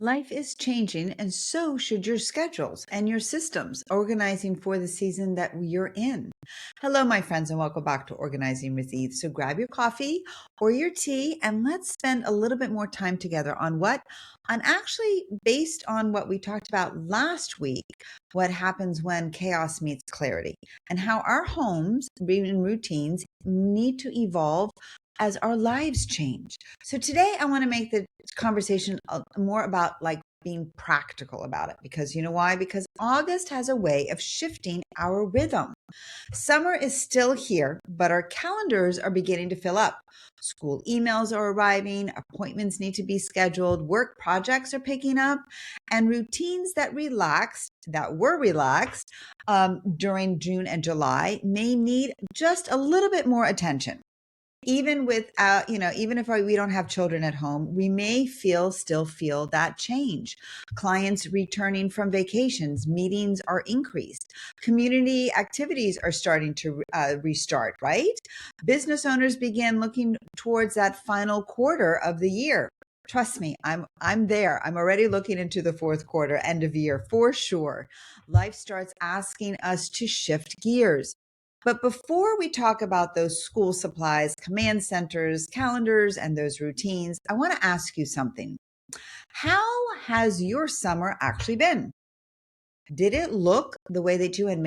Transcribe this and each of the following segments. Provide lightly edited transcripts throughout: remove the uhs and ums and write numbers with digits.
Life is changing, and so should your schedules and your systems, organizing for the season that you're in. Hello, my friends, and welcome back to Organizing with Eve. So grab your coffee or your tea, and let's spend a little bit more time together on what? On actually, based on what we talked about last week, what happens when chaos meets clarity, and how our homes and routines need to evolve as our lives change. So today I want to make the conversation more about like being practical about it, because you know why? Because August has a way of shifting our rhythm. Summer is still here, but our calendars are beginning to fill up. School emails are arriving, appointments need to be scheduled, work projects are picking up, and routines that were relaxed during June and July may need just a little bit more attention. Even without, even if we don't have children at home, we may still feel that change. Clients returning from vacations, meetings are increased, community activities are starting to restart, right? Business owners begin looking towards that final quarter of the year. Trust me, I'm there. I'm already looking into the fourth quarter, end of year for sure. Life starts asking us to shift gears. But before we talk about those school supplies, command centers, calendars, and those routines, I want to ask you something. How has your summer actually been? Did it look the way that you had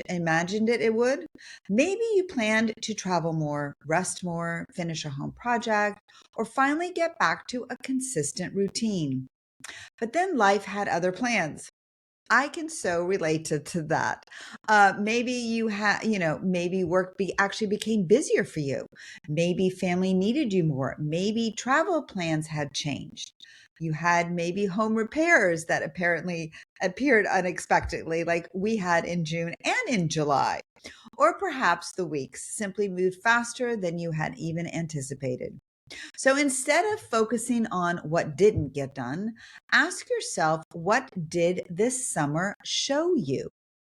imagined it would? Maybe you planned to travel more, rest more, finish a home project, or finally get back to a consistent routine. But then life had other plans. I can so relate to that. Maybe you had, maybe actually became busier for you. Maybe family needed you more. Maybe travel plans had changed. You had maybe home repairs that apparently appeared unexpectedly, like we had in June and in July. Or perhaps the weeks simply moved faster than you had even anticipated. So instead of focusing on what didn't get done, ask yourself, what did this summer show you?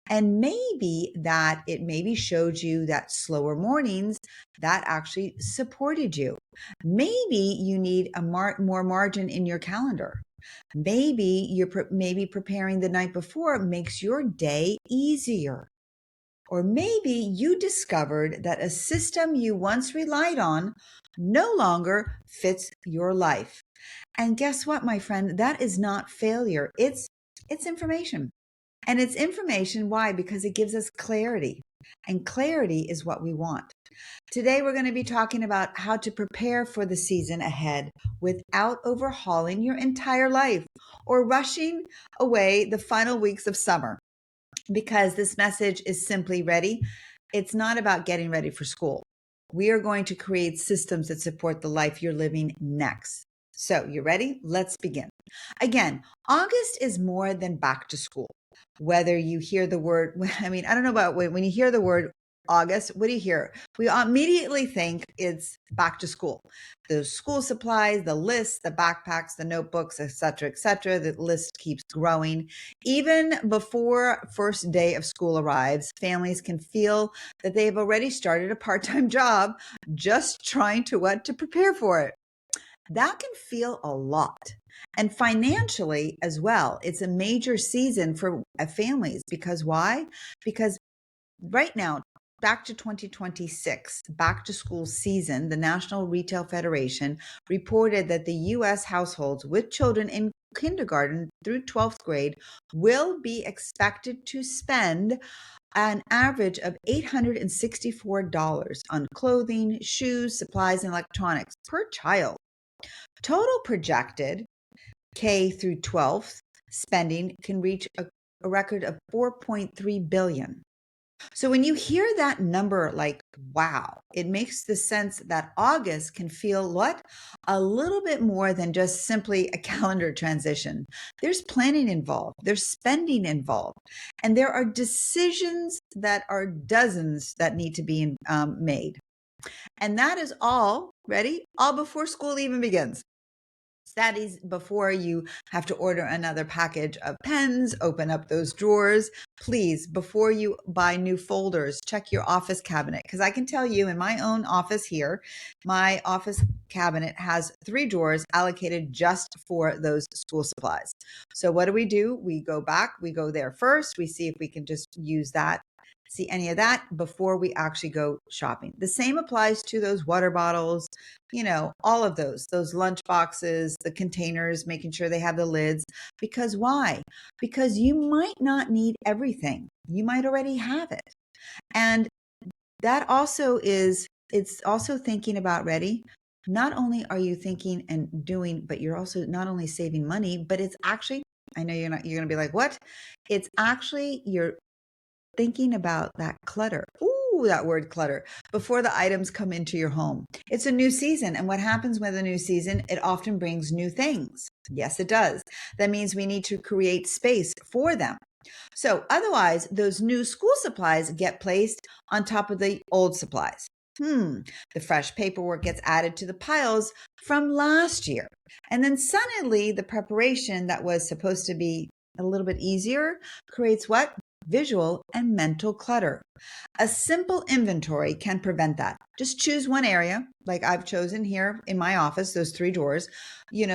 And maybe that it maybe showed you that slower mornings that actually supported you. Maybe you need more margin in your calendar. Maybe maybe preparing the night before makes your day easier. Or maybe you discovered that a system you once relied on no longer fits your life. And guess what, my friend? That is not failure. It's information. And it's information, why? Because it gives us clarity. And clarity is what we want. Today, we're going to be talking about how to prepare for the season ahead without overhauling your entire life or rushing away the final weeks of summer, because this message is simply ready. It's not about getting ready for school. We are going to create systems that support the life you're living next. So, you ready? Let's begin. Again, August is more than back to school. Whether you hear the word, I don't know about when you hear the word August, what do you hear? We immediately think it's back to school. The school supplies, the lists, the backpacks, the notebooks, et cetera. The list keeps growing. Even before first day of school arrives, families can feel that they've already started a part-time job just trying to prepare for it. That can feel a lot. And financially as well, it's a major season for families, because why? Because right now, back to 2026, back to school season, the National Retail Federation reported that the U.S. households with children in kindergarten through 12th grade will be expected to spend an average of $864 on clothing, shoes, supplies, and electronics per child. Total projected K through 12th spending can reach a record of 4.3 billion. So when you hear that number, like, wow, it makes the sense that August can feel what? A little bit more than just simply a calendar transition. There's planning involved, there's spending involved, and there are decisions that are dozens that need to be made. And that is all, ready? All before school even begins. That is before you have to order another package of pens, open up those drawers. Please, before you buy new folders, check your office cabinet. Because I can tell you in my own office here, my office cabinet has 3 drawers allocated just for those school supplies. So what do? We go back, we go there first, we see if we can just use that, see any of that before we actually go shopping. The same applies to those water bottles, all of those lunch boxes, the containers, making sure they have the lids. Because why? Because you might not need everything. You might already have it. And that also it's also thinking about ready. Not only are you thinking and doing, but you're also not only saving money, but it's actually, I know you're going to be like, what? It's actually, you're thinking about that clutter. Ooh, that word clutter, before the items come into your home. It's a new season. And what happens with a new season? It often brings new things. Yes, it does. That means we need to create space for them. So otherwise, those new school supplies get placed on top of the old supplies. The fresh paperwork gets added to the piles from last year. And then suddenly the preparation that was supposed to be a little bit easier creates what? Visual and mental clutter. A simple inventory can prevent that. Just choose one area, like I've chosen here in my office, those 3 drawers.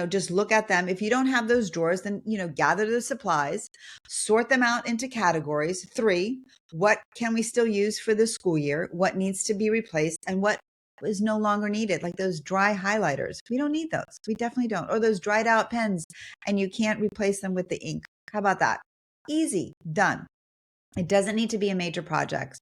Just look at them. If you don't have those drawers, then, gather the supplies, sort them out into categories. 3, what can we still use for the school year? What needs to be replaced and what is no longer needed? Like those dry highlighters. We don't need those. We definitely don't. Or those dried out pens and you can't replace them with the ink. How about that? Easy, done. It doesn't need to be a major project.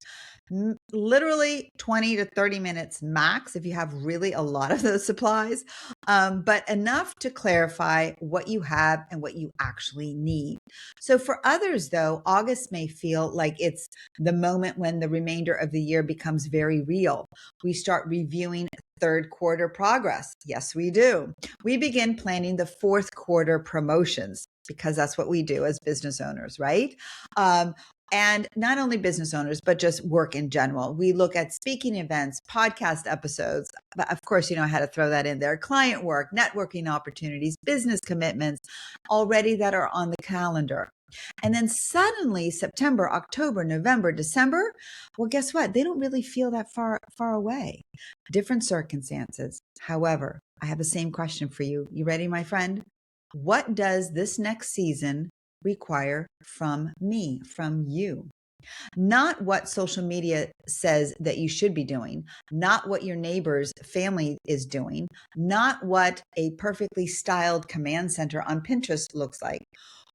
Literally 20 to 30 minutes max if you have really a lot of those supplies, but enough to clarify what you have and what you actually need. So for others, though, August may feel like it's the moment when the remainder of the year becomes very real. We start reviewing third quarter progress. Yes, we do. We begin planning the fourth quarter promotions because that's what we do as business owners, right? And not only business owners, but just work in general. We look at speaking events, podcast episodes. But of course, I had to throw that in there. Client work, networking opportunities, business commitments already that are on the calendar. And then suddenly September, October, November, December, well, guess what? They don't really feel that far away. Different circumstances. However, I have the same question for you. You ready, my friend? What does this next season require from me, from you? Not what social media says that you should be doing, not what your neighbor's family is doing, not what a perfectly styled command center on Pinterest looks like.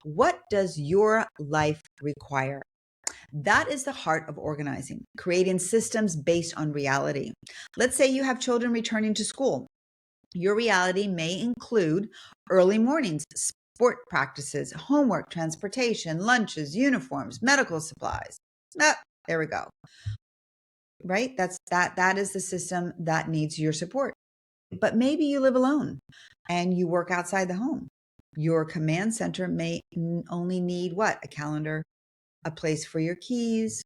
What does your life require? That is the heart of organizing, creating systems based on reality. Let's say you have children returning to school. Your reality may include early mornings, sport practices, homework, transportation, lunches, uniforms, medical supplies. There we go. Right? That is the system that needs your support. But maybe you live alone and you work outside the home. Your command center may only need what? A calendar, a place for your keys,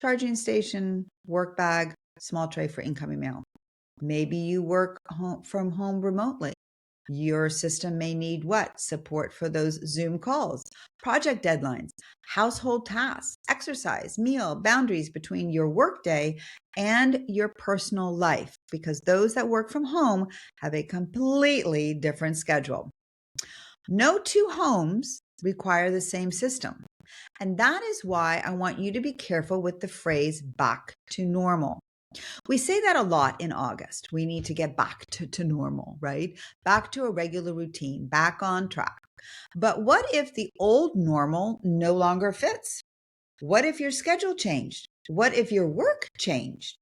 charging station, work bag, small tray for incoming mail. Maybe you work from home remotely. Your system may need what? Support for those Zoom calls, project deadlines, household tasks, exercise, meal, boundaries between your workday and your personal life, because those that work from home have a completely different schedule. No 2 homes require the same system. And that is why I want you to be careful with the phrase back to normal. We say that a lot in August. We need to get back to normal, right? Back to a regular routine, back on track. But what if the old normal no longer fits? What if your schedule changed? What if your work changed?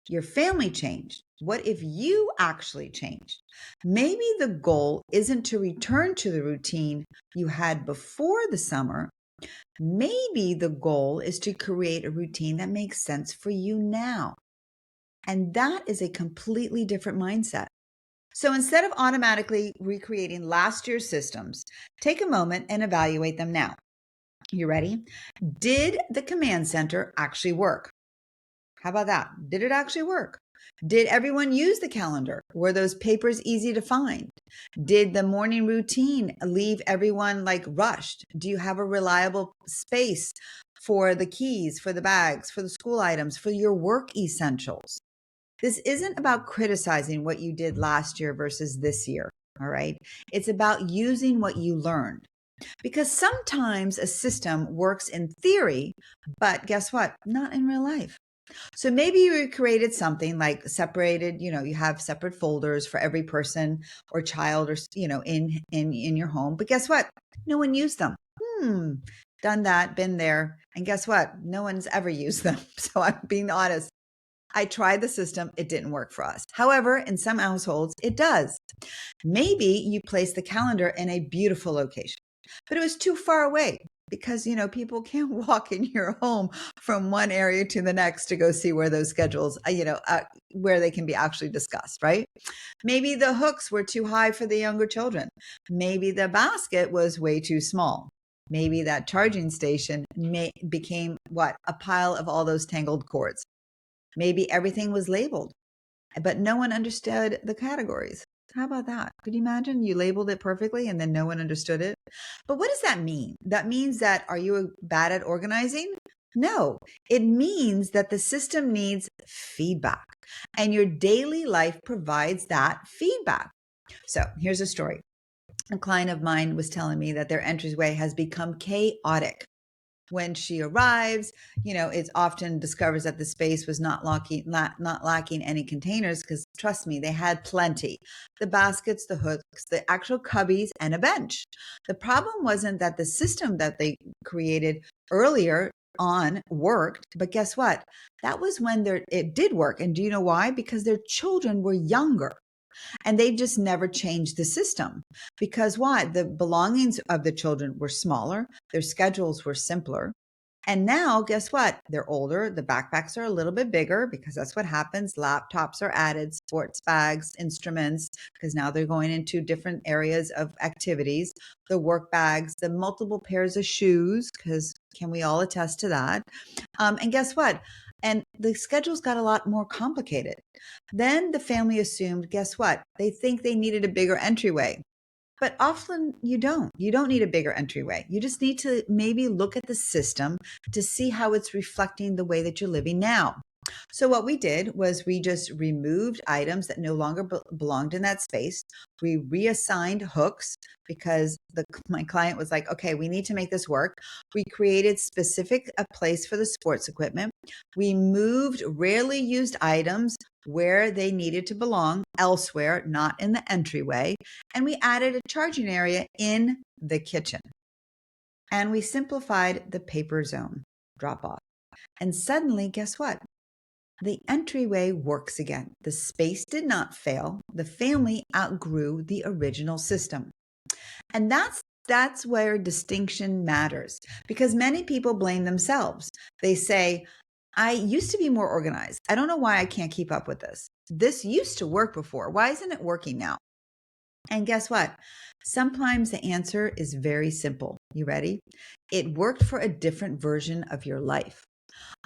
Your family changed? What if you actually changed? Maybe the goal isn't to return to the routine you had before the summer. Maybe the goal is to create a routine that makes sense for you now. And that is a completely different mindset. So instead of automatically recreating last year's systems, take a moment and evaluate them now. You ready? Did the command center actually work? How about that? Did it actually work? Did everyone use the calendar? Were those papers easy to find? Did the morning routine leave everyone like rushed? Do you have a reliable space for the keys, for the bags, for the school items, for your work essentials? This isn't about criticizing what you did last year versus this year. All right. It's about using what you learned. Because sometimes a system works in theory, but guess what? Not in real life. So maybe you created something like separated, you have separate folders for every person or child or, in your home. But guess what? No one used them. Done that, been there. And guess what? No one's ever used them. So I'm being honest. I tried the system. It didn't work for us. However, in some households, it does. Maybe you place the calendar in a beautiful location, but it was too far away because, people can't walk in your home from one area to the next to go see where those schedules, where they can be actually discussed, right? Maybe the hooks were too high for the younger children. Maybe the basket was way too small. Maybe that charging station became what? A pile of all those tangled cords. Maybe everything was labeled, but no one understood the categories. How about that? Could you imagine you labeled it perfectly and then no one understood it? But what does that mean? That means that are you bad at organizing? No, it means that the system needs feedback and your daily life provides that feedback. So here's a story. A client of mine was telling me that their entryway has become chaotic. When she arrives, it's often discovers that the space was not lacking any containers because trust me, they had plenty. The baskets, the hooks, the actual cubbies, and a bench. The problem wasn't that the system that they created earlier on worked, but guess what? That was when it did work. And do you know why? Because their children were younger. And they just never changed the system because why? The belongings of the children were smaller. Their schedules were simpler. And now, guess what? They're older. The backpacks are a little bit bigger because that's what happens. Laptops are added, sports bags, instruments, because now they're going into different areas of activities. The work bags, the multiple pairs of shoes, because can we all attest to that? And guess what? And the schedules got a lot more complicated. Then the family assumed, guess what? They think they needed a bigger entryway. But often you don't. You don't need a bigger entryway. You just need to maybe look at the system to see how it's reflecting the way that you're living now. So what we did was we just removed items that no longer belonged in that space. We reassigned hooks because my client was like, okay, we need to make this work. We created a place for the sports equipment. We moved rarely used items where they needed to belong elsewhere, not in the entryway. And we added a charging area in the kitchen. And we simplified the paper zone drop off. And suddenly, guess what? The entryway works again. The space did not fail. The family outgrew the original system. And that's where distinction matters because many people blame themselves. They say, I used to be more organized. I don't know why I can't keep up with this. This used to work before. Why isn't it working now? And guess what? Sometimes the answer is very simple. You ready? It worked for a different version of your life.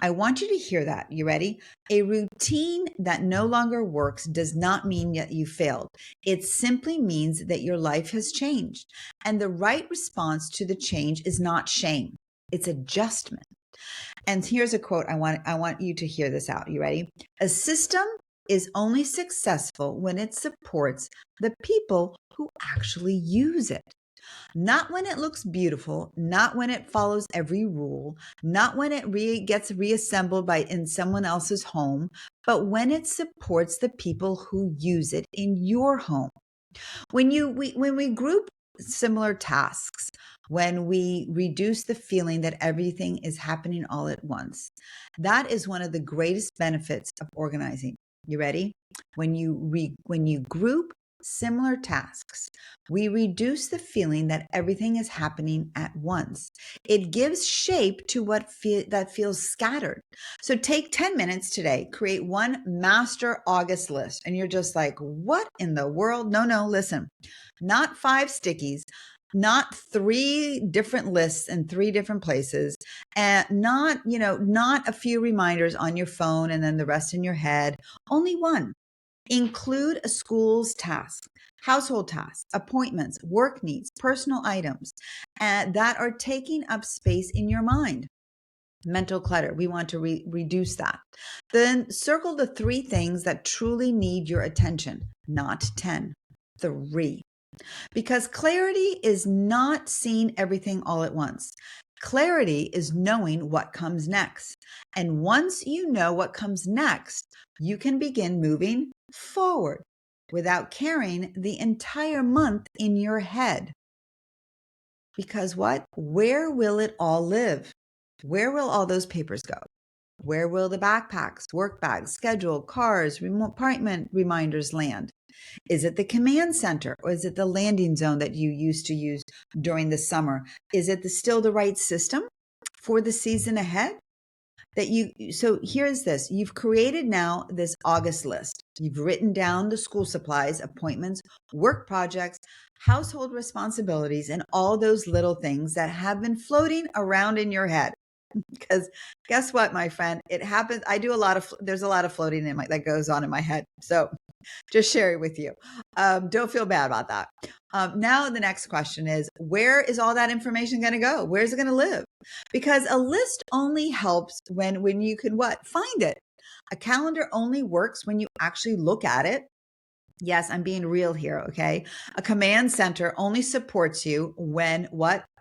I want you to hear that. You ready? A routine that no longer works does not mean that you failed. It simply means that your life has changed. And the right response to the change is not shame. It's adjustment. And here's a quote. I want you to hear this out. You ready? A system is only successful when it supports the people who actually use it. Not when it looks beautiful, not when it follows every rule, not when it gets reassembled in someone else's home, but when it supports the people who use it in your home. When we group similar tasks, when we reduce the feeling that everything is happening all at once, that is one of the greatest benefits of organizing. You ready? When you group similar tasks, we reduce the feeling that everything is happening at once. It gives shape to that feels scattered. So take 10 minutes today, create one master August list. And you're just like, what in the world? No, listen, not 5 stickies, not three different lists in three different places, and not a few reminders on your phone and then the rest in your head. Only one. Include a school's task, household tasks, appointments, work needs, personal items that are taking up space in your mind. Mental clutter. We want to reduce that. Then circle the three things that truly need your attention, not 10. Three. Because clarity is not seeing everything all at once. Clarity is knowing what comes next. And once you know what comes next, you can begin moving forward without carrying the entire month in your head. Because what? Where will it all live? Where will all those papers go? Where will the backpacks, work bags, schedule, cars, appointment reminders land? Is it the command center or is it the landing zone that you used to use during the summer? Is it still the right system for the season ahead? So here's this. You've created now this August list. You've written down the school supplies, appointments, work projects, household responsibilities, and all those little things that have been floating around in your head. Because guess what, my friend, it happens. There's a lot of floating that goes on in my head. So just share it with you. Don't feel bad about that. Now the next question is, where is all that information going to go? Where's it going to live? Because a list only helps when you can find it. A calendar only works when you actually look at it. Yes, I'm being real here, okay? A command center only supports you when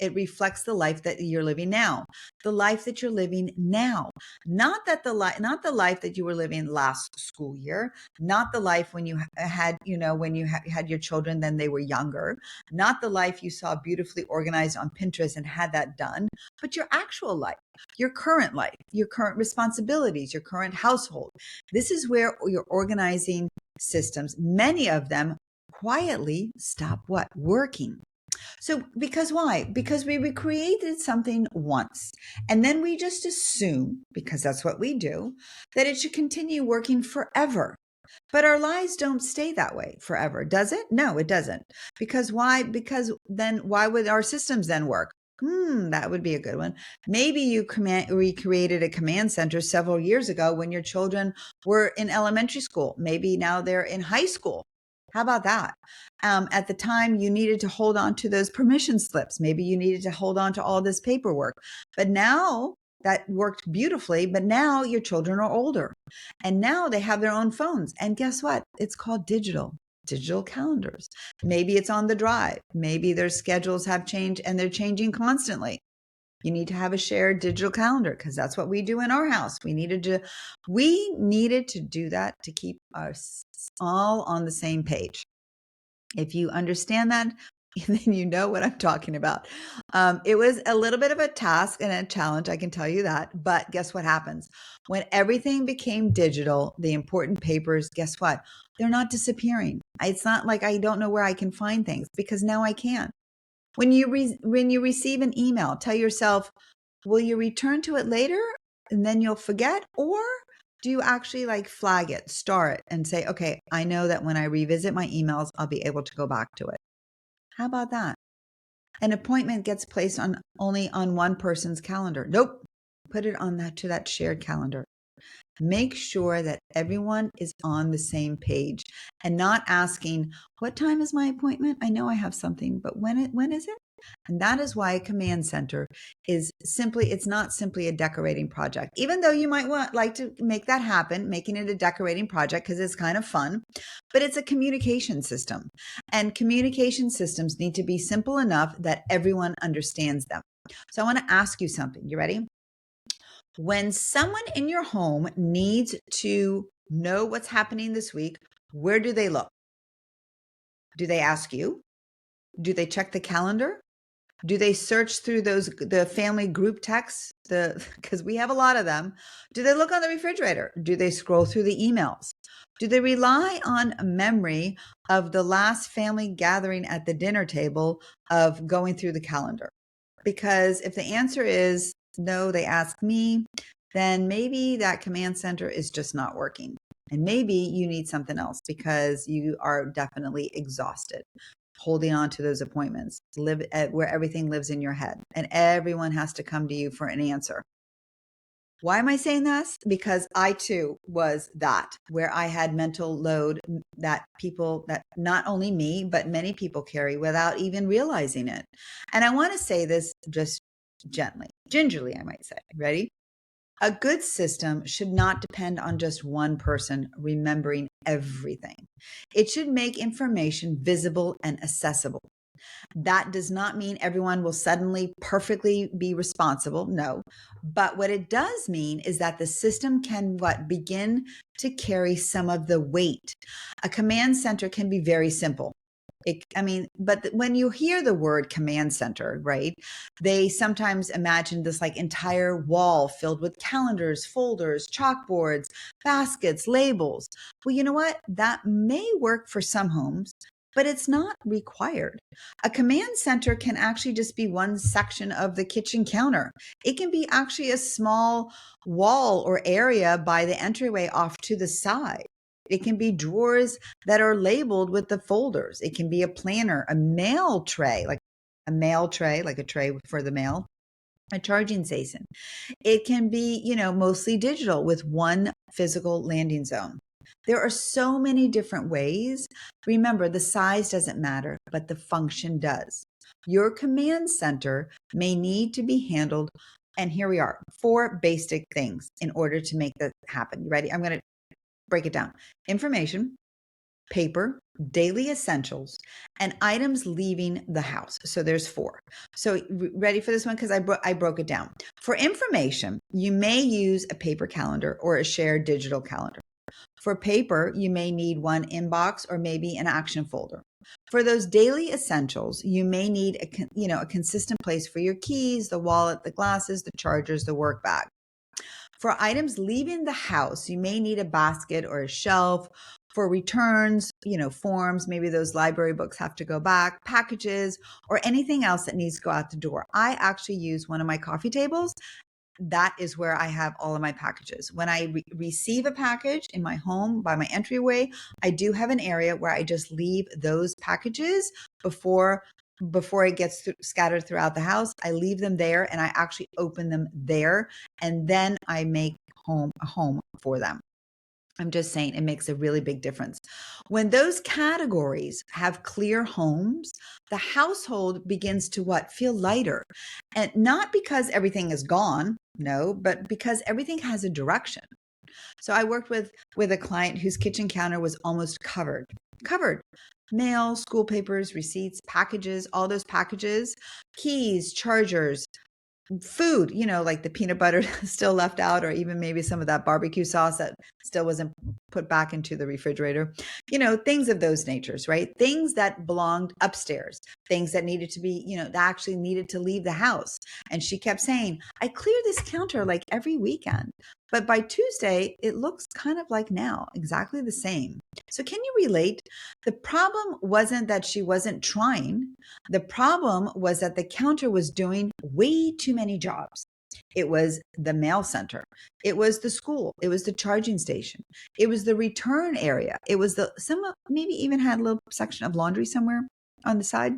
it reflects the life that you're living now. The life that you're living now. Not the life that you were living last school year, not the life when you had, when you had your children then they were younger, not the life you saw beautifully organized on Pinterest and had that done, but your actual life, your current life, your current responsibilities, your current household. This is where you're organizing systems, many of them quietly stop working. So because why? Because we recreated something once and then we just assume, because that's what we do, that it should continue working forever. But our lives don't stay that way forever, does it? No, it doesn't. Because why? Because then why would our systems then work? That would be a good one. Maybe you recreated a command center several years ago when your children were in elementary school. Maybe now they're in high school. How about that? At the time, you needed to hold on to those permission slips. Maybe you needed to hold on to all this paperwork. But now that worked beautifully. But now your children are older and now they have their own phones. And guess what? It's called digital calendars. Maybe it's on the drive. Maybe their schedules have changed and they're changing constantly. You need to have a shared digital calendar because that's what we do in our house. We needed to do that to keep us all on the same page. If you understand that, then you know what I'm talking about. It was a little bit of a task and a challenge, I can tell you that. But guess what happens? When everything became digital, the important papers, guess what? They're not disappearing. It's not like I don't know where I can find things because now I can. When you receive an email, tell yourself, will you return to it later and then you'll forget? Or do you actually flag it, star it, and say, okay, I know that when I revisit my emails, I'll be able to go back to it. How about that? An appointment gets placed only on one person's calendar. Nope. Put it on that shared calendar. Make sure that everyone is on the same page and not asking, what time is my appointment? I know I have something, but when is it? And that is why a command center it's not simply a decorating project. Even though you might like to make that happen, making it a decorating project because it's kind of fun, but it's a communication system. And communication systems need to be simple enough that everyone understands them. So I want to ask you something. You ready? When someone in your home needs to know what's happening this week, where do they look? Do they ask you? Do they check the calendar? Do they search through the family group texts? Because we have a lot of them. Do they look on the refrigerator? Do they scroll through the emails? Do they rely on a memory of the last family gathering at the dinner table of going through the calendar? Because if the answer is no, they ask me, then maybe that command center is just not working. And maybe you need something else because you are definitely exhausted. holding on to those appointments, where everything lives in your head and everyone has to come to you for an answer. Why am I saying this? Because I too was that, where I had mental load that not only me, but many people carry without even realizing it. And I want to say this just gently, gingerly, I might say. Ready? A good system should not depend on just one person remembering everything. It should make information visible and accessible. That does not mean everyone will suddenly perfectly be responsible. No. But what it does mean is that the system can begin to carry some of the weight. A command center can be very simple. But when you hear the word command center, right, they sometimes imagine this like entire wall filled with calendars, folders, chalkboards, baskets, labels. Well, you know what? That may work for some homes, but it's not required. A command center can actually just be one section of the kitchen counter. It can be actually a small wall or area by the entryway off to the side. It can be drawers that are labeled with the folders. It can be a planner, a mail tray, like a tray for the mail, a charging station. It can be, mostly digital with one physical landing zone. There are so many different ways. Remember, the size doesn't matter, but the function does. Your command center may need to be handled. And here we are, 4 basic things in order to make that happen. You ready? I'm going to break it down. Information, paper, daily essentials, and items leaving the house. So there's 4. So ready for this one? Because I broke it down. For information, you may use a paper calendar or a shared digital calendar. For paper, you may need one inbox or maybe an action folder. For those daily essentials, you may need a consistent place for your keys, the wallet, the glasses, the chargers, the work bag. For items leaving the house, you may need a basket or a shelf. For returns, forms, maybe those library books have to go back, packages, or anything else that needs to go out the door. I actually use one of my coffee tables. That is where I have all of my packages. When I receive a package in my home by my entryway, I do have an area where I just leave those packages before it gets scattered throughout the house. I leave them there and I actually open them there, and then I make a home for them. I'm just saying it makes a really big difference. When those categories have clear homes, the household begins to feel lighter. And not because everything is gone, no, but because everything has a direction. So I worked with a client whose kitchen counter was almost covered. Mail, school papers, receipts, packages, all those packages, keys, chargers, food, like the peanut butter still left out, or even maybe some of that barbecue sauce that still wasn't put back into the refrigerator, things of those natures, right? Things that belonged upstairs, things that needed to be, that actually needed to leave the house. And she kept saying, I clear this counter like every weekend, but by Tuesday, it looks kind of like now, exactly the same. So can you relate? The problem wasn't that she wasn't trying. The problem was that the counter was doing way too many jobs. It was the mail center. It was the school. It was the charging station. It was the return area. It was maybe even had a little section of laundry somewhere on the side,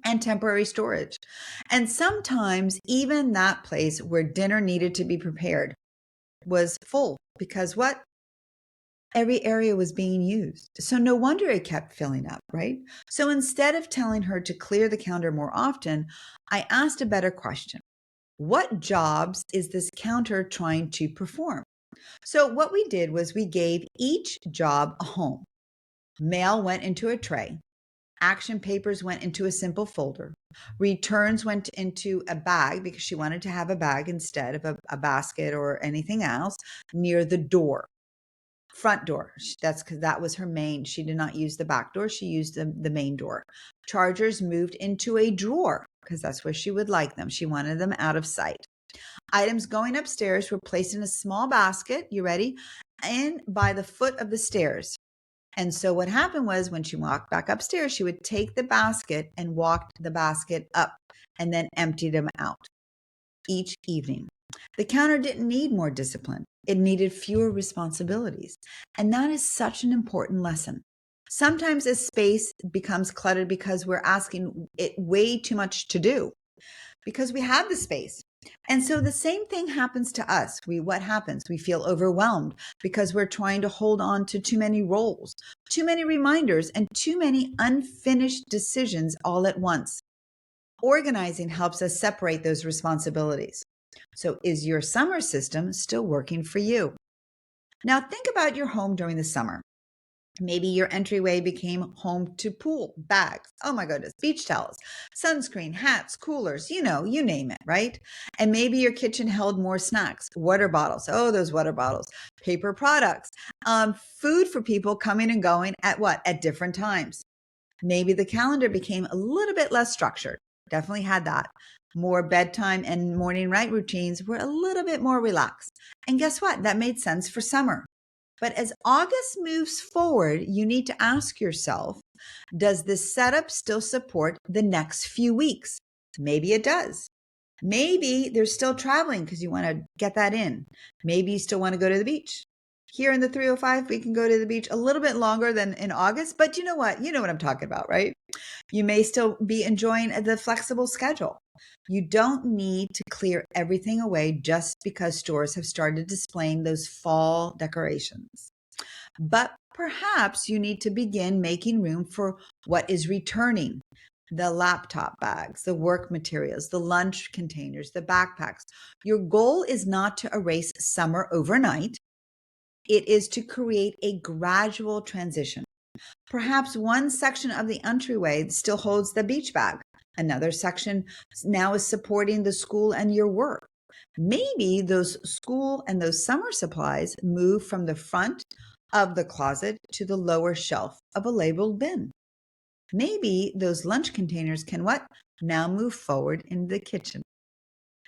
and temporary storage. And sometimes even that place where dinner needed to be prepared was full because every area was being used. So no wonder it kept filling up, right? So instead of telling her to clear the counter more often, I asked a better question. What jobs is this counter trying to perform? So what we did was we gave each job a home. Mail went into a tray. Action papers went into a simple folder. Returns went into a bag because she wanted to have a bag instead of a basket or anything else near the door. Front door. That's because that was her main. She did not use the back door. She used the main door. Chargers moved into a drawer because that's where she would like them. She wanted them out of sight. Items going upstairs were placed in a small basket. You ready? And by the foot of the stairs. And so what happened was when she walked back upstairs, she would take the basket and walk the basket up and then empty them out each evening. The counter didn't need more discipline. It needed fewer responsibilities. And that is such an important lesson. Sometimes a space becomes cluttered because we're asking it way too much to do because we have the space. And so the same thing happens to us. What happens? We feel overwhelmed because we're trying to hold on to too many roles, too many reminders, and too many unfinished decisions all at once. Organizing helps us separate those responsibilities. So is your summer system still working for you? Now think about your home during the summer. Maybe your entryway became home to pool, bags, oh my goodness, beach towels, sunscreen, hats, coolers, you name it, right? And maybe your kitchen held more snacks, water bottles, oh, those water bottles, paper products, food for people coming and going at what? At different times. Maybe the calendar became a little bit less structured. Definitely had that. More bedtime and morning right routines were a little bit more relaxed. And guess what? That made sense for summer. But as August moves forward, you need to ask yourself, does this setup still support the next few weeks? Maybe it does. Maybe there's still traveling because you want to get that in. Maybe you still want to go to the beach. Here in the 305, we can go to the beach a little bit longer than in August, but you know what? You know what I'm talking about, right? You may still be enjoying the flexible schedule. You don't need to clear everything away just because stores have started displaying those fall decorations. But perhaps you need to begin making room for what is returning: the laptop bags, the work materials, the lunch containers, the backpacks. Your goal is not to erase summer overnight. It is to create a gradual transition. Perhaps one section of the entryway still holds the beach bag. Another section now is supporting the school and your work. Maybe those school and those summer supplies move from the front of the closet to the lower shelf of a labeled bin. Maybe those lunch containers can what? Now move forward in the kitchen.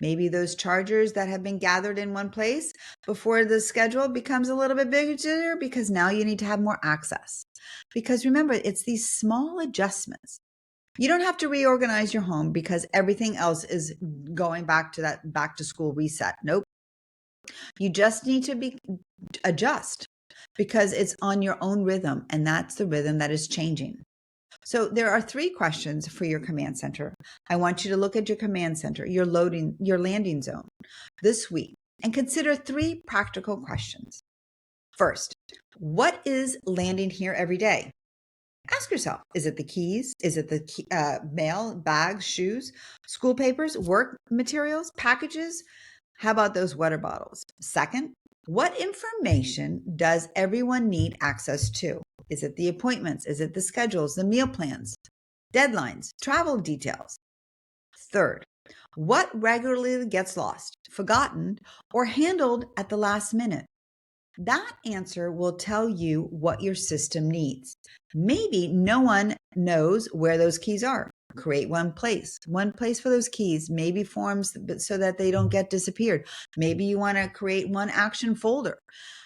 Maybe those chargers that have been gathered in one place before the schedule becomes a little bit bigger because now you need to have more access. Because remember, it's these small adjustments. You don't have to reorganize your home because everything else is going back to that back to school reset. Nope. You just need to adjust because it's on your own rhythm, and that's the rhythm that is changing. So there are 3 questions for your command center. I want you to look at your command center, your landing zone this week, and consider 3 practical questions. First, what is landing here every day? Ask yourself, is it the keys? Is it the mail, bags, shoes, school papers, work materials, packages? How about those water bottles? Second, what information does everyone need access to? Is it the appointments? Is it the schedules, the meal plans, deadlines, travel details? Third, what regularly gets lost, forgotten, or handled at the last minute? That answer will tell you what your system needs. Maybe no one knows where those keys are. Create one place for those keys, maybe forms so that they don't get disappeared. Maybe you want to create one action folder.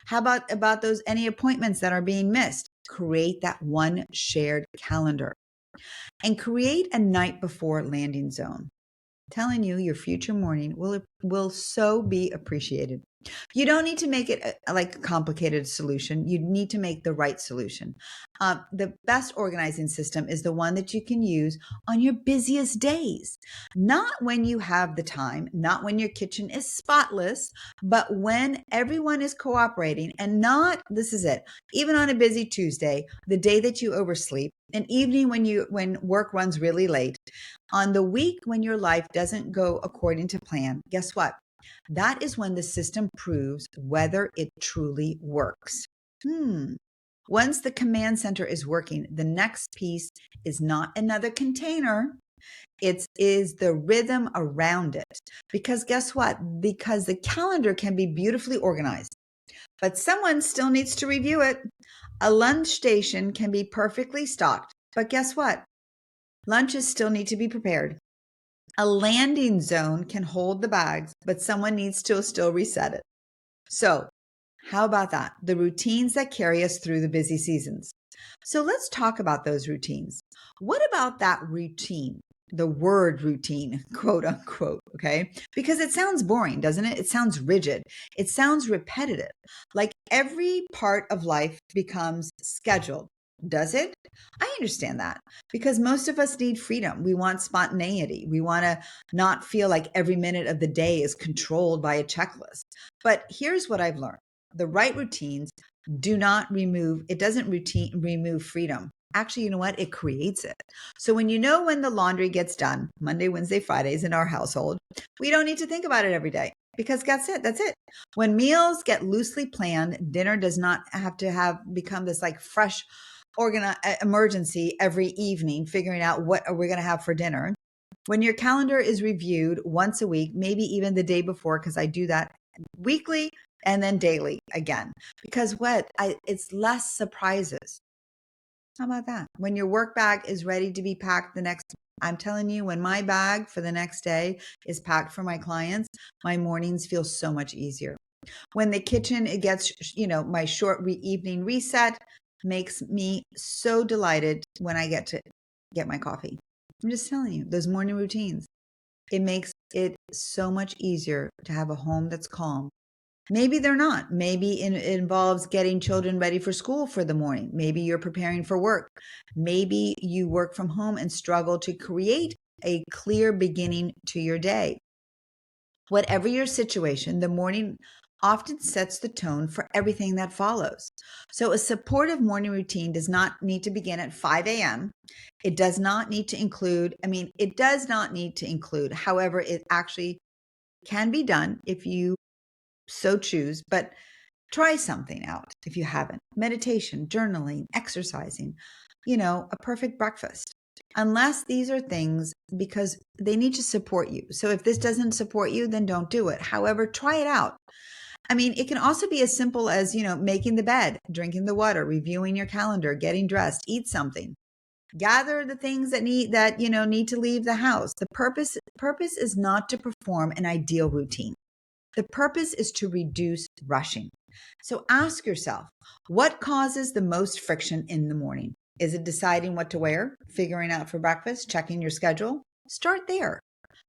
How about those any appointments that are being missed? Create that one shared calendar and create a night before landing zone. Telling you your future morning will so be appreciated. You don't need to make it like a complicated solution. You need to make the right solution. The best organizing system is the one that you can use on your busiest days, not when you have the time, not when your kitchen is spotless, but when everyone is cooperating and not, this is it, even on a busy Tuesday, the day that you oversleep, an evening when work runs really late, on the week when your life doesn't go according to plan, guess what? That is when the system proves whether it truly works. Once the command center is working, the next piece is not another container. It is the rhythm around it. Because guess what? Because the calendar can be beautifully organized, but someone still needs to review it. A lunch station can be perfectly stocked, but guess what? Lunches still need to be prepared. A landing zone can hold the bags, but someone needs to still reset it. So, how about that? The routines that carry us through the busy seasons. So, let's talk about those routines. What about that routine? The word routine, quote unquote, okay? Because it sounds boring, doesn't it? It sounds rigid. It sounds repetitive. Like every part of life becomes scheduled. Does it? I understand that because most of us need freedom. We want spontaneity. We want to not feel like every minute of the day is controlled by a checklist. But here's what I've learned. The right routines do not remove, it doesn't remove freedom. Actually, you know what? It creates it. So when you know when the laundry gets done, Monday, Wednesday, Fridays in our household, we don't need to think about it every day because that's it. That's it. When meals get loosely planned, dinner does not have to have become this like fresh emergency every evening, figuring out what are we going to have for dinner. When your calendar is reviewed once a week, maybe even the day before, because I do that weekly and then daily again, because it's less surprises. How about that? When your work bag is ready to be packed I'm telling you, when my bag for the next day is packed for my clients, my mornings feel so much easier. When the kitchen, it gets, my short evening reset makes me so delighted when I get to get my coffee. I'm just telling you, those morning routines, it makes it so much easier to have a home that's calm. Maybe they're not. Maybe it involves getting children ready for school for the morning. Maybe you're preparing for work. Maybe you work from home and struggle to create a clear beginning to your day. Whatever your situation, the morning often sets the tone for everything that follows. So, a supportive morning routine does not need to begin at 5 a.m. It does not need to include, it does not need to include, however, it actually can be done if you so choose, but try something out if you haven't. Meditation, journaling, exercising, a perfect breakfast. Unless these are things because they need to support you. So if this doesn't support you, then don't do it. However, try it out. It can also be as simple as, making the bed, drinking the water, reviewing your calendar, getting dressed, eat something. Gather the things that need to leave the house. The purpose is not to perform an ideal routine. The purpose is to reduce rushing. So ask yourself, what causes the most friction in the morning? Is it deciding what to wear, figuring out for breakfast, checking your schedule? Start there.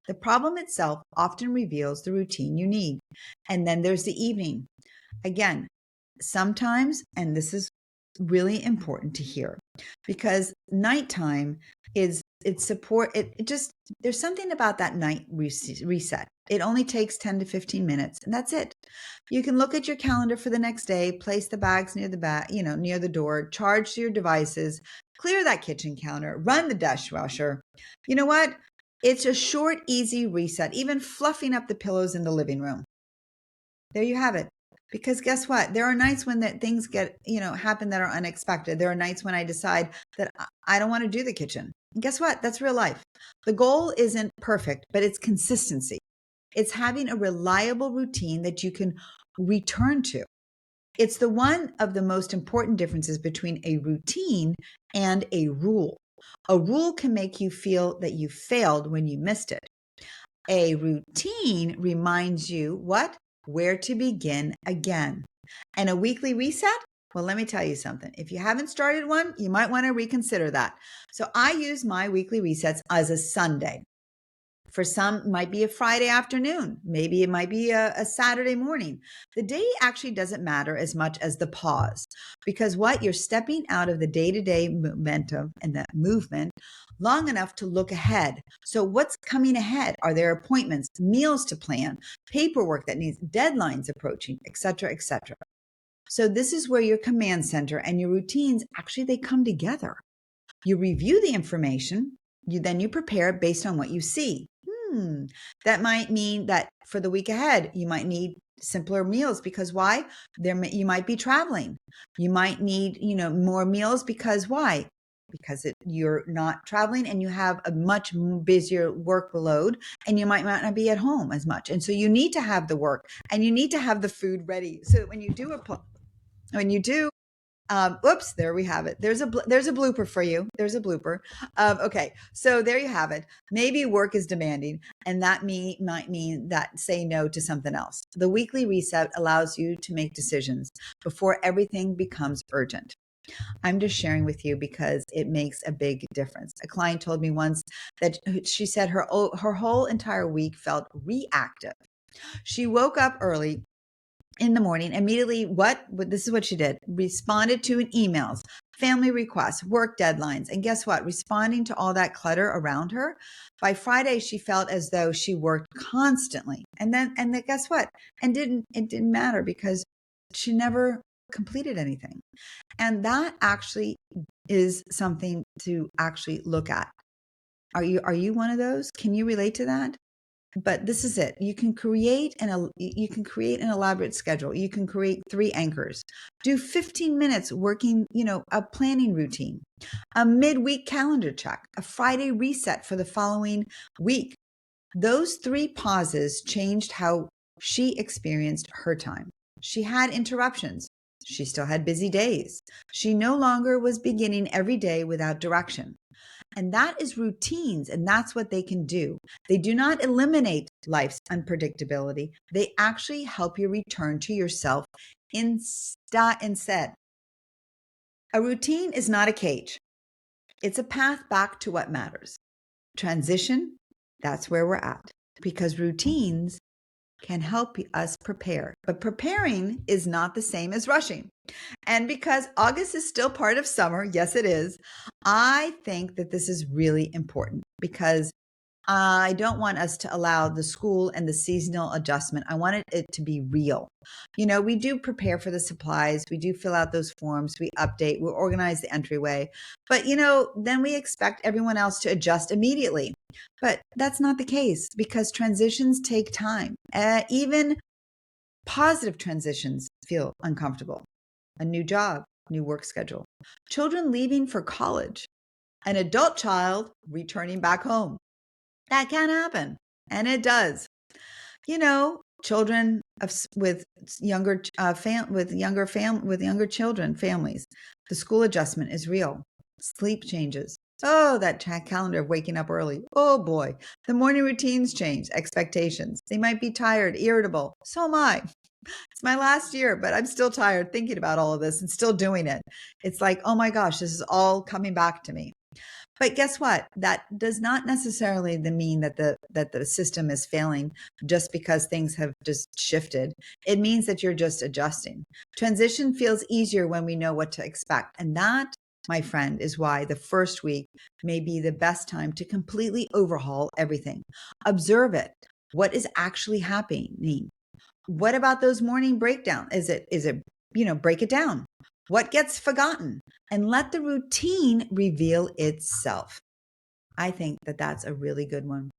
The problem itself often reveals the routine you need. And then there's the evening. Again, sometimes, and this is really important to hear, because nighttime there's something about that night reset. It only takes 10 to 15 minutes and that's it. You can look at your calendar for the next day, place the bags near near the door, charge your devices, clear that kitchen counter, run the dishwasher. You know what? It's a short, easy reset, even fluffing up the pillows in the living room. There you have it. Because guess what? There are nights when things happen that are unexpected. There are nights when I decide that I don't want to do the kitchen. And guess what? That's real life. The goal isn't perfect, but it's consistency. It's having a reliable routine that you can return to. It's the one of the most important differences between a routine and a rule. A rule can make you feel that you failed when you missed it. A routine reminds you where to begin again. And a weekly reset? Well, let me tell you something. If you haven't started one, you might want to reconsider that. So I use my weekly resets as a Sunday. For some, it might be a Friday afternoon. Maybe it might be a Saturday morning. The day actually doesn't matter as much as the pause, because you're stepping out of the day-to-day momentum and that movement long enough to look ahead. So what's coming ahead? Are there appointments, meals to plan, paperwork that needs deadlines approaching, et cetera, et cetera. So this is where your command center and your routines, actually, they come together. You review the information, then you prepare based on what you see. That might mean that for the week ahead, you might need simpler meals because why? You might be traveling. You might need, more meals because why? Because you're not traveling and you have a much busier workload and you might not be at home as much. And so you need to have the work and you need to have the food ready. So that when you do oops, there we have it. There's a blooper for you. There's a blooper. Okay, so there you have it. Maybe work is demanding, and that might mean that say no to something else. The weekly reset allows you to make decisions before everything becomes urgent. I'm just sharing with you because it makes a big difference. A client told me once that she said her whole entire week felt reactive. She woke up early in the morning, immediately, this is what she did, responded to emails, family requests, work deadlines. And guess what? Responding to all that clutter around her, by Friday, she felt as though she worked constantly. And then guess what? It didn't matter because she never completed anything. And that actually is something to actually look at. Are you one of those? Can you relate to that? But this is it. You can create an elaborate schedule. You can create 3 anchors. Do 15 minutes working, a planning routine, a midweek calendar check, a Friday reset for the following week. Those 3 pauses changed how she experienced her time. She had interruptions. She still had busy days. She no longer was beginning every day without direction. And that is routines, and that's what they can do. They do not eliminate life's unpredictability. They actually help you return to yourself instead. A routine is not a cage. It's a path back to what matters. Transition, that's where we're at, because routines can help us prepare. But preparing is not the same as rushing. And because August is still part of summer, yes, it is, I think that this is really important because I don't want us to allow the school and the seasonal adjustment. I wanted it to be real. We do prepare for the supplies. We do fill out those forms. We update, we organize the entryway. But, then we expect everyone else to adjust immediately. But that's not the case because transitions take time. Even positive transitions feel uncomfortable. A new job, new work schedule, children leaving for college, an adult child returning back home. That can happen, and it does. Children with younger children, families. The school adjustment is real. Sleep changes. Oh, that calendar of waking up early. Oh boy, the morning routines change. Expectations. They might be tired, irritable. So am I. It's my last year, but I'm still tired thinking about all of this and still doing it. It's like, oh my gosh, this is all coming back to me. But guess what? That does not necessarily mean that the system is failing just because things have just shifted. It means that you're just adjusting. Transition feels easier when we know what to expect. And that, my friend, is why the first week may be the best time to completely overhaul everything. Observe it. What is actually happening? What about those morning breakdowns? Is it, break it down? What gets forgotten? And let the routine reveal itself. I think that that's a really good one.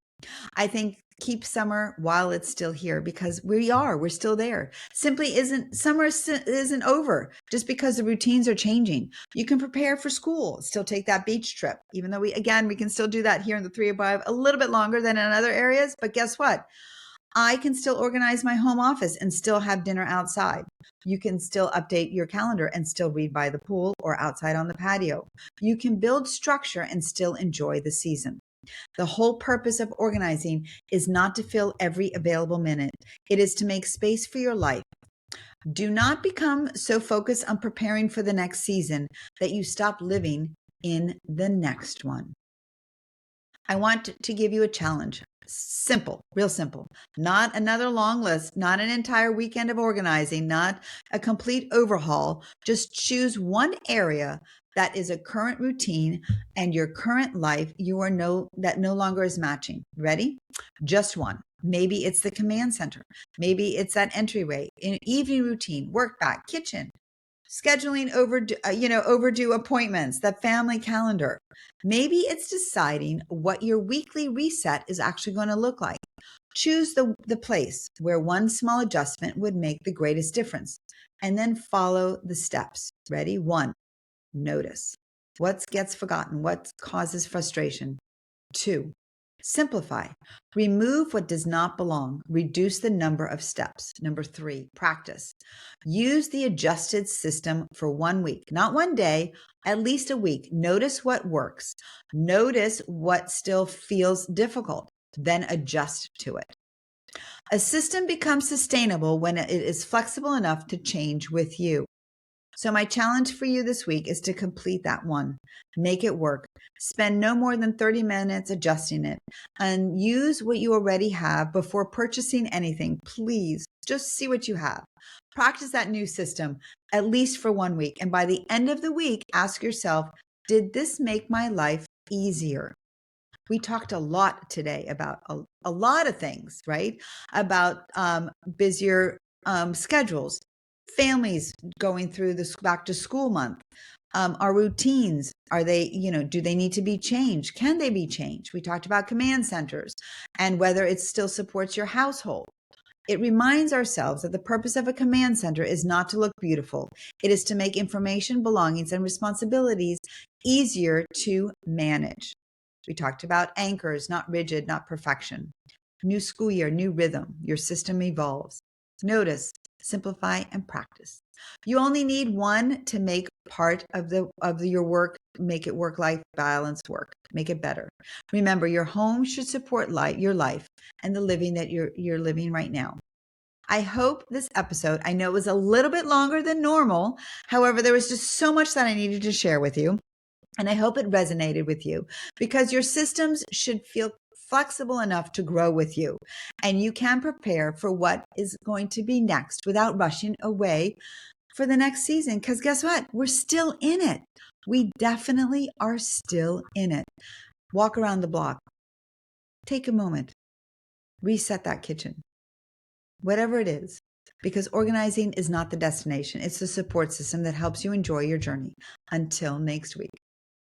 I think keep summer while it's still here because we're still there. Summer isn't over just because the routines are changing. You can prepare for school, still take that beach trip, even though we can still do that here in the 305 a little bit longer than in other areas. But guess what? I can still organize my home office and still have dinner outside. You can still update your calendar and still read by the pool or outside on the patio. You can build structure and still enjoy the season. The whole purpose of organizing is not to fill every available minute. It is to make space for your life. Do not become so focused on preparing for the next season that you stop living in the next one. I want to give you a challenge. Simple, real simple. Not another long list, not an entire weekend of organizing, not a complete overhaul. Just choose one area that is a current routine and your current life that no longer is matching. Ready? Just one. Maybe it's the command center. Maybe it's that entryway, an evening routine, work back, kitchen, scheduling overdue appointments, the family calendar. Maybe it's deciding what your weekly reset is actually going to look like. Choose the place where one small adjustment would make the greatest difference, and then follow the steps. Ready? 1, notice what gets forgotten, what causes frustration. 2, simplify. Remove what does not belong. Reduce the number of steps. Number 3, practice. Use the adjusted system for 1 week, not 1 day, at least a week. Notice what works. Notice what still feels difficult. Then adjust to it. A system becomes sustainable when it is flexible enough to change with you. So my challenge for you this week is to complete that one. Make it work. Spend no more than 30 minutes adjusting it and use what you already have before purchasing anything. Please just see what you have. Practice that new system at least for 1 week. And by the end of the week, ask yourself, did this make my life easier? We talked a lot today about a lot of things, right? About busier schedules, families going through this back to school month. Our routines, are they, do they need to be changed? Can they be changed? We talked about command centers and whether it still supports your household. It reminds ourselves that the purpose of a command center is not to look beautiful. It is to make information, belongings, and responsibilities easier to manage. We talked about anchors, not rigid, not perfection. New school year, new rhythm. Your system evolves. Notice, simplify, and practice. You only need one to make part of your work, make it work-life balance work, make it better. Remember, your home should support your life and the living that you're living right now. I hope this episode, I know it was a little bit longer than normal. However, there was just so much that I needed to share with you. And I hope it resonated with you because your systems should feel flexible enough to grow with you. And you can prepare for what is going to be next without rushing away for the next season. Because guess what? We're still in it. We definitely are still in it. Walk around the block. Take a moment. Reset that kitchen. Whatever it is. Because organizing is not the destination. It's the support system that helps you enjoy your journey. Until next week.